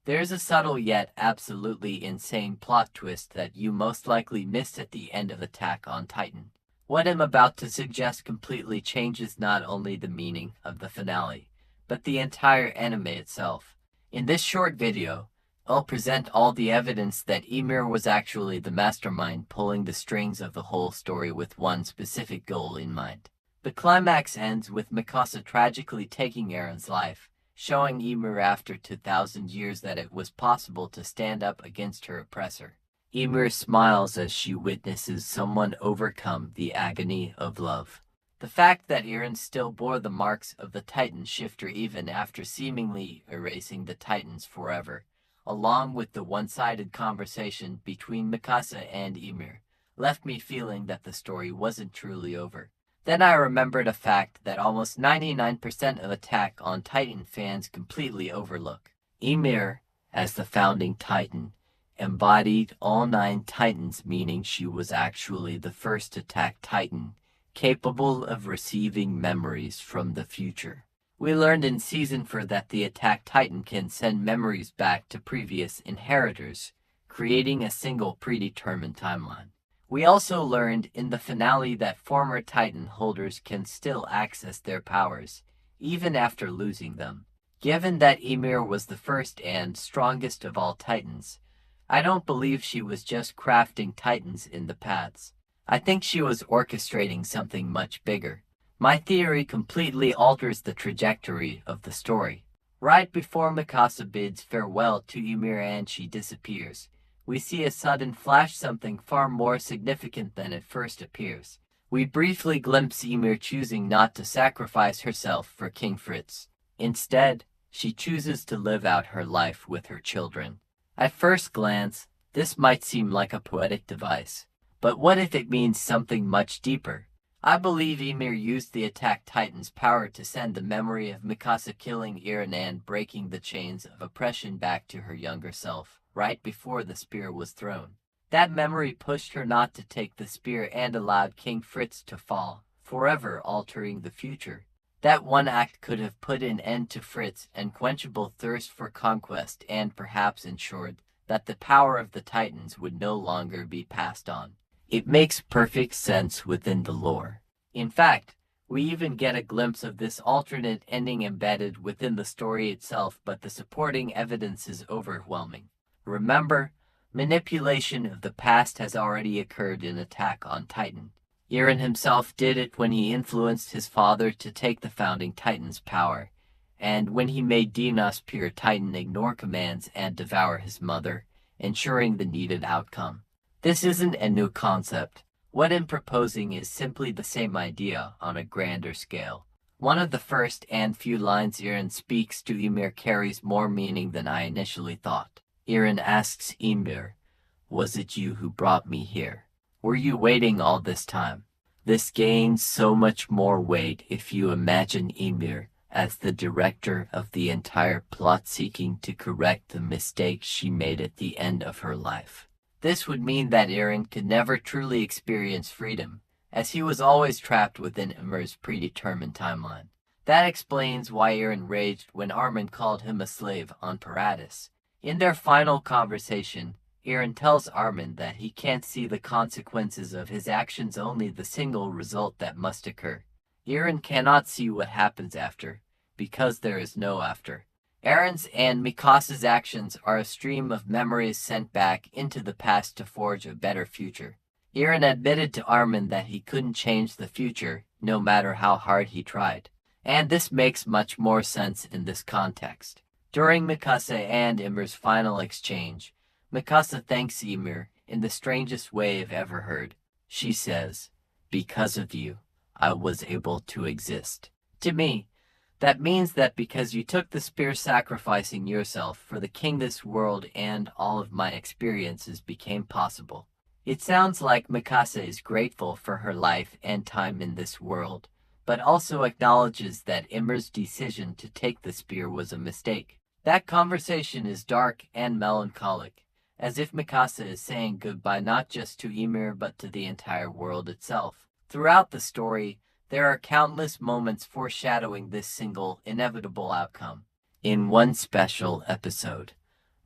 There's a subtle yet absolutely insane plot twist that you most likely missed at the end of Attack on Titan. What I'm about to suggest completely changes not only the meaning of the finale, but the entire anime itself. In this short video, I'll present all the evidence that Ymir was actually the mastermind pulling the strings of the whole story with one specific goal in mind. The climax ends with Mikasa tragically taking Eren's life, showing Ymir after 2,000 years that it was possible to stand up against her oppressor. Ymir smiles as she witnesses someone overcome the agony of love. The fact that Eren still bore the marks of the Titan shifter even after seemingly erasing the Titans forever, along with the one-sided conversation between Mikasa and Ymir, left me feeling that the story wasn't truly over. Then I remembered a fact that almost 99% of Attack on Titan fans completely overlook. Ymir, as the founding Titan, embodied all 9 Titans, meaning she was actually the first Attack Titan, capable of receiving memories from the future. We learned in Season 4 that the Attack Titan can send memories back to previous inheritors, creating a single predetermined timeline. We also learned in the finale that former Titan holders can still access their powers, even after losing them. Given that Ymir was the first and strongest of all Titans, I don't believe she was just crafting Titans in the paths. I think she was orchestrating something much bigger. My theory completely alters the trajectory of the story. Right before Mikasa bids farewell to Ymir and she disappears, we see a sudden flash something far more significant than it first appears. We briefly glimpse Ymir choosing not to sacrifice herself for King Fritz. Instead, she chooses to live out her life with her children. At first glance, this might seem like a poetic device, but what if it means something much deeper? I believe Ymir used the Attack Titan's power to send the memory of Mikasa killing Eren and breaking the chains of oppression back to her younger self, right before the spear was thrown. That memory pushed her not to take the spear and allowed King Fritz to fall, forever altering the future. That one act could have put an end to Fritz's unquenchable thirst for conquest and perhaps ensured that the power of the Titans would no longer be passed on. It makes perfect sense within the lore. In fact, we even get a glimpse of this alternate ending embedded within the story itself, but the supporting evidence is overwhelming. Remember, manipulation of the past has already occurred in Attack on Titan. Eren himself did it when he influenced his father to take the founding Titan's power, and when he made Dinos Pure Titan ignore commands and devour his mother, ensuring the needed outcome. This isn't a new concept. What I'm proposing is simply the same idea on a grander scale. One of the first and few lines Eren speaks to Ymir carries more meaning than I initially thought. Eren asks Ymir, "Was it you who brought me here? Were you waiting all this time?" This gains so much more weight if you imagine Ymir as the director of the entire plot, seeking to correct the mistakes she made at the end of her life. This would mean that Eren could never truly experience freedom, as he was always trapped within Ymir's predetermined timeline. That explains why Eren raged when Armin called him a slave on Paratus. In their final conversation, Eren tells Armin that he can't see the consequences of his actions, only the single result that must occur. Eren cannot see what happens after, because there is no after. Eren's and Mikasa's actions are a stream of memories sent back into the past to forge a better future. Eren admitted to Armin that he couldn't change the future, no matter how hard he tried. And this makes much more sense in this context. During Mikasa and Ymir's final exchange, Mikasa thanks Ymir in the strangest way I've ever heard. She says, "Because of you, I was able to exist." To me, that means that because you took the spear, sacrificing yourself for the king, this world and all of my experiences became possible. It sounds like Mikasa is grateful for her life and time in this world, but also acknowledges that Ymir's decision to take the spear was a mistake. That conversation is dark and melancholic, as if Mikasa is saying goodbye not just to Ymir but to the entire world itself. Throughout the story, there are countless moments foreshadowing this single, inevitable outcome. In one special episode,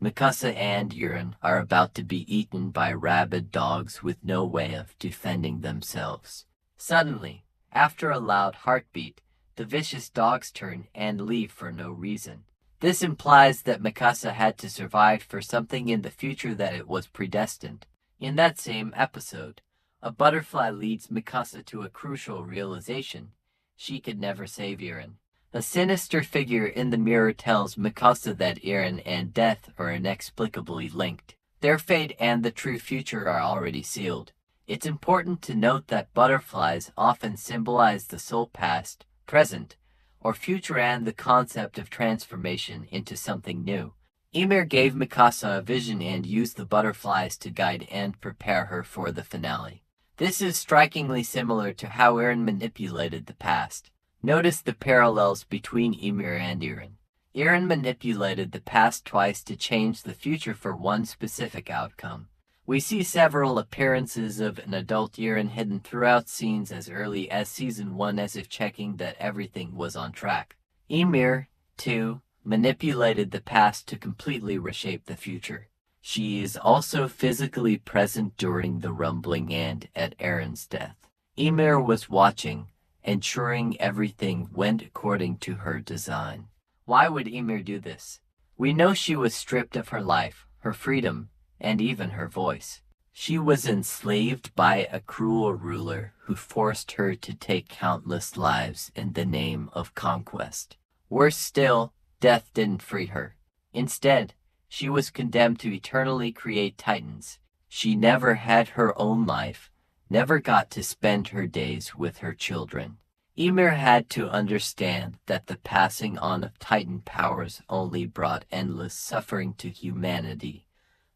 Mikasa and Eren are about to be eaten by rabid dogs with no way of defending themselves. Suddenly, after a loud heartbeat, the vicious dogs turn and leave for no reason. This implies that Mikasa had to survive for something in the future, that it was predestined. In that same episode, a butterfly leads Mikasa to a crucial realization: she could never save Eren. A sinister figure in the mirror tells Mikasa that Eren and death are inexplicably linked. Their fate and the true future are already sealed. It's important to note that butterflies often symbolize the soul, past, present, or future, and the concept of transformation into something new. Ymir gave Mikasa a vision and used the butterflies to guide and prepare her for the finale. This is strikingly similar to how Eren manipulated the past. Notice the parallels between Ymir and Eren. Eren manipulated the past twice to change the future for one specific outcome. We see several appearances of an adult Eren hidden throughout scenes as early as Season 1, as if checking that everything was on track. Ymir, too, manipulated the past to completely reshape the future. She is also physically present during the rumbling and at Eren's death. Ymir was watching, ensuring everything went according to her design. Why would Ymir do this? We know she was stripped of her life, her freedom, and even her voice. She was enslaved by a cruel ruler who forced her to take countless lives in the name of conquest. Worse still, death didn't free her. Instead, she was condemned to eternally create titans. She never had her own life, never got to spend her days with her children. Ymir had to understand that the passing on of titan powers only brought endless suffering to humanity,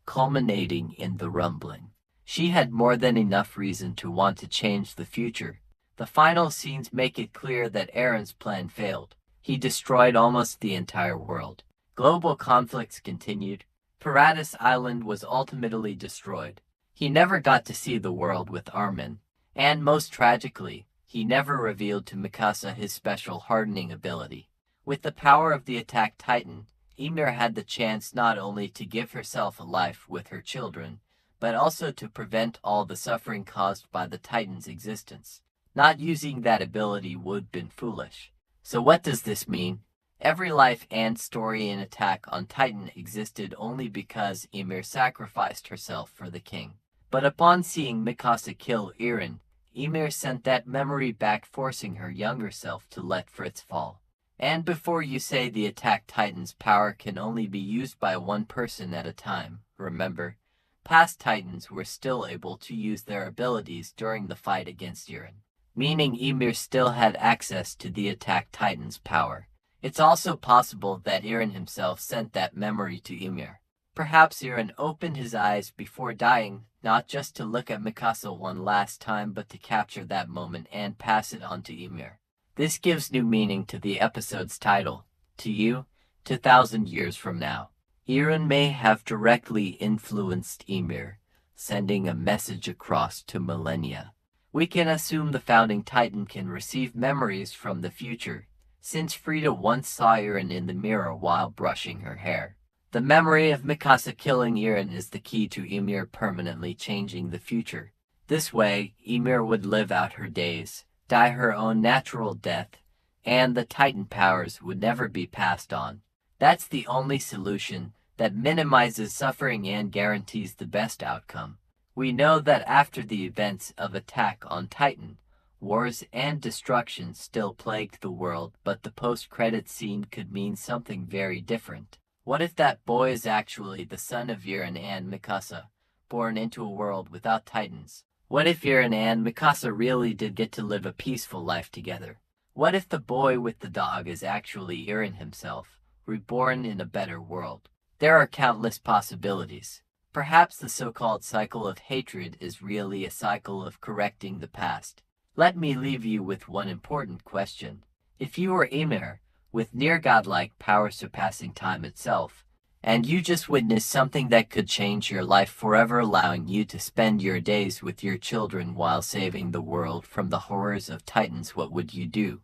culminating in the rumbling. She had more than enough reason to want to change the future. The final scenes make it clear that Eren's plan failed. He destroyed almost the entire world. Global conflicts continued. Paradis Island was ultimately destroyed. He never got to see the world with Armin. And most tragically, he never revealed to Mikasa his special hardening ability. With the power of the attack titan, Ymir had the chance not only to give herself a life with her children, but also to prevent all the suffering caused by the Titan's existence. Not using that ability would have been foolish. So what does this mean? Every life and story in Attack on Titan existed only because Ymir sacrificed herself for the king. But upon seeing Mikasa kill Eren, Ymir sent that memory back, forcing her younger self to let Fritz fall. And before you say the Attack Titan's power can only be used by one person at a time, remember, past Titans were still able to use their abilities during the fight against Eren, meaning Ymir still had access to the Attack Titan's power. It's also possible that Eren himself sent that memory to Ymir. Perhaps Eren opened his eyes before dying, not just to look at Mikasa one last time, but to capture that moment and pass it on to Ymir. This gives new meaning to the episode's title, To You, 2,000 years from now. Eren may have directly influenced Ymir, sending a message across to millennia. We can assume the founding Titan can receive memories from the future, since Frida once saw Eren in the mirror while brushing her hair. The memory of Mikasa killing Eren is the key to Ymir permanently changing the future. This way, Ymir would live out her days, die her own natural death, and the Titan powers would never be passed on. That's the only solution that minimizes suffering and guarantees the best outcome. We know that after the events of Attack on Titan, wars and destruction still plagued the world, but the post-credit scene could mean something very different. What if that boy is actually the son of Eren and Mikasa, born into a world without Titans? What if Eren and Mikasa really did get to live a peaceful life together? What if the boy with the dog is actually Eren himself, reborn in a better world? There are countless possibilities. Perhaps the so-called cycle of hatred is really a cycle of correcting the past. Let me leave you with one important question. If you were Ymir, with near godlike power surpassing time itself, and you just witnessed something that could change your life forever, allowing you to spend your days with your children while saving the world from the horrors of Titans, what would you do?